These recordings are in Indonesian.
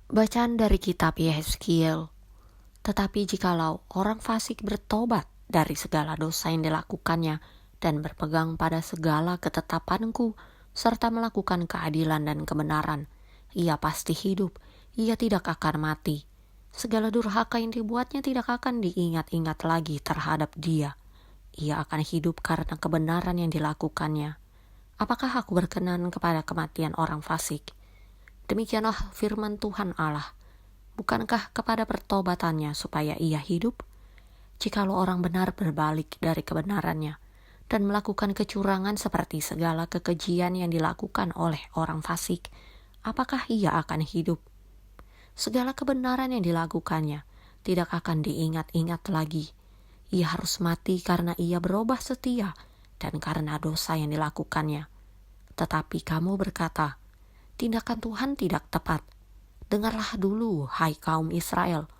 Bacaan dari kitab Yehezkiel. Tetapi jikalau orang fasik bertobat dari segala dosa yang dilakukannya dan berpegang pada segala ketetapanku serta melakukan keadilan dan kebenaran, ia pasti hidup, ia tidak akan mati. Segala durhaka yang dibuatnya tidak akan diingat-ingat lagi terhadap dia. Ia akan hidup karena kebenaran yang dilakukannya. Apakah aku berkenan kepada kematian orang fasik? Demikianlah firman Tuhan Allah. Bukankah kepada pertobatannya supaya ia hidup? Jikalau orang benar berbalik dari kebenarannya dan melakukan kecurangan seperti segala kekejian yang dilakukan oleh orang fasik, apakah ia akan hidup? Segala kebenaran yang dilakukannya tidak akan diingat-ingat lagi. Ia harus mati karena ia berubah setia dan karena dosa yang dilakukannya. Tetapi kamu berkata, tindakan Tuhan tidak tepat. Dengarlah dulu, hai kaum Israel.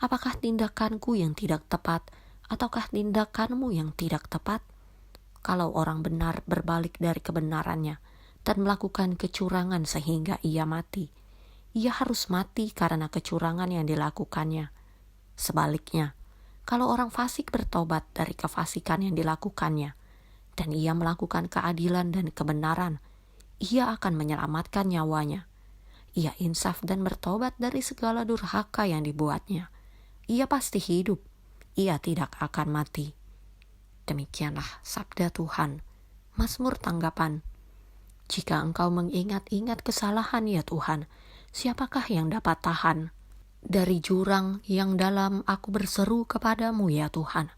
Apakah tindakanku yang tidak tepat, ataukah tindakanmu yang tidak tepat? Kalau orang benar berbalik dari kebenarannya dan melakukan kecurangan sehingga ia mati, ia harus mati karena kecurangan yang dilakukannya. Sebaliknya, kalau orang fasik bertobat dari kefasikan yang dilakukannya, dan ia melakukan keadilan dan kebenaran, ia akan menyelamatkan nyawanya. Ia insaf dan bertobat dari segala durhaka yang dibuatnya. Ia pasti hidup, ia tidak akan mati. Demikianlah sabda Tuhan. Mazmur tanggapan. Jika engkau mengingat-ingat kesalahan ya Tuhan, siapakah yang dapat tahan? Dari jurang yang dalam aku berseru kepadamu ya Tuhan.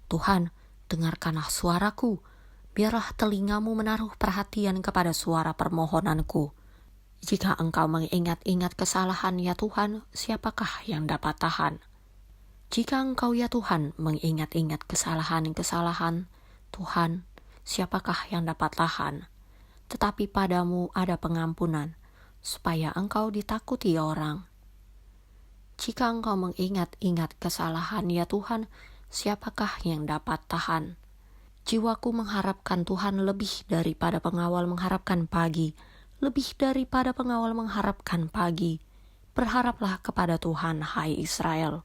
Tuhan, dengarkanlah suaraku. Biarlah telingamu menaruh perhatian kepada suara permohonanku. Jika engkau mengingat-ingat kesalahan ya Tuhan, siapakah yang dapat tahan? Jika engkau ya Tuhan mengingat-ingat kesalahan-kesalahan Tuhan, siapakah yang dapat tahan? Tetapi padamu ada pengampunan, supaya engkau ditakuti orang. Jika engkau mengingat-ingat kesalahan ya Tuhan, siapakah yang dapat tahan? Jiwaku mengharapkan Tuhan lebih daripada pengawal mengharapkan pagi, lebih daripada pengawal mengharapkan pagi. Berharaplah kepada Tuhan, hai Israel.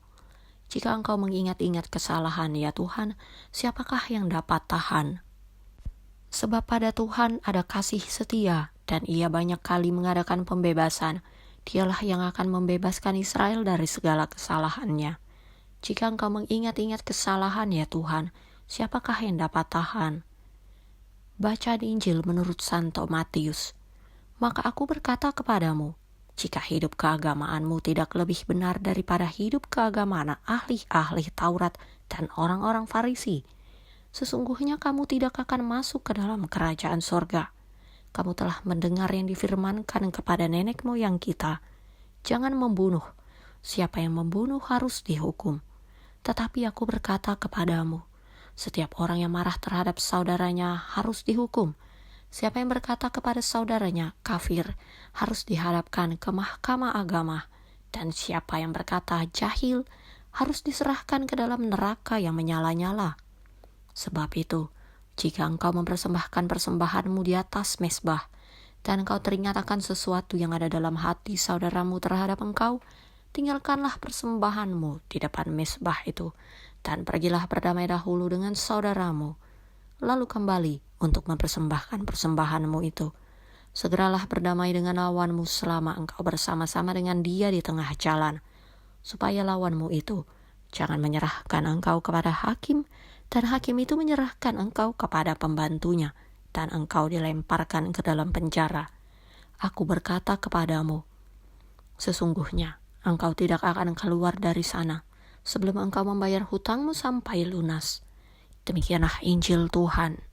Jika engkau mengingat-ingat kesalahan ya Tuhan, siapakah yang dapat tahan? Sebab pada Tuhan ada kasih setia, dan ia banyak kali mengadakan pembebasan. Dialah yang akan membebaskan Israel dari segala kesalahannya. Jika engkau mengingat-ingat kesalahan ya Tuhan, siapakah yang dapat tahan? Bacaan Injil menurut Santo Matius. Maka aku berkata kepadamu, jika hidup keagamaanmu tidak lebih benar daripada hidup keagamaan ahli-ahli Taurat dan orang-orang Farisi, sesungguhnya kamu tidak akan masuk ke dalam kerajaan sorga. Kamu telah mendengar yang difirmankan kepada nenek moyang kita, jangan membunuh. Siapa yang membunuh harus dihukum. Tetapi aku berkata kepadamu, setiap orang yang marah terhadap saudaranya harus dihukum. Siapa yang berkata kepada saudaranya kafir harus dihadapkan ke mahkamah agama, dan siapa yang berkata jahil harus diserahkan ke dalam neraka yang menyala-nyala. Sebab itu, jika engkau mempersembahkan persembahanmu di atas mezbah, dan engkau teringat akan sesuatu yang ada dalam hati saudaramu terhadap engkau, tinggalkanlah persembahanmu di depan mezbah itu, dan pergilah berdamai dahulu dengan saudaramu. Lalu kembali untuk mempersembahkan persembahanmu itu. Segeralah berdamai dengan lawanmu selama engkau bersama-sama dengan dia di tengah jalan, supaya lawanmu itu jangan menyerahkan engkau kepada hakim, dan hakim itu menyerahkan engkau kepada pembantunya, dan engkau dilemparkan ke dalam penjara. Aku berkata kepadamu, sesungguhnya engkau tidak akan keluar dari sana sebelum engkau membayar hutangmu sampai lunas. Demikianlah Injil Tuhan.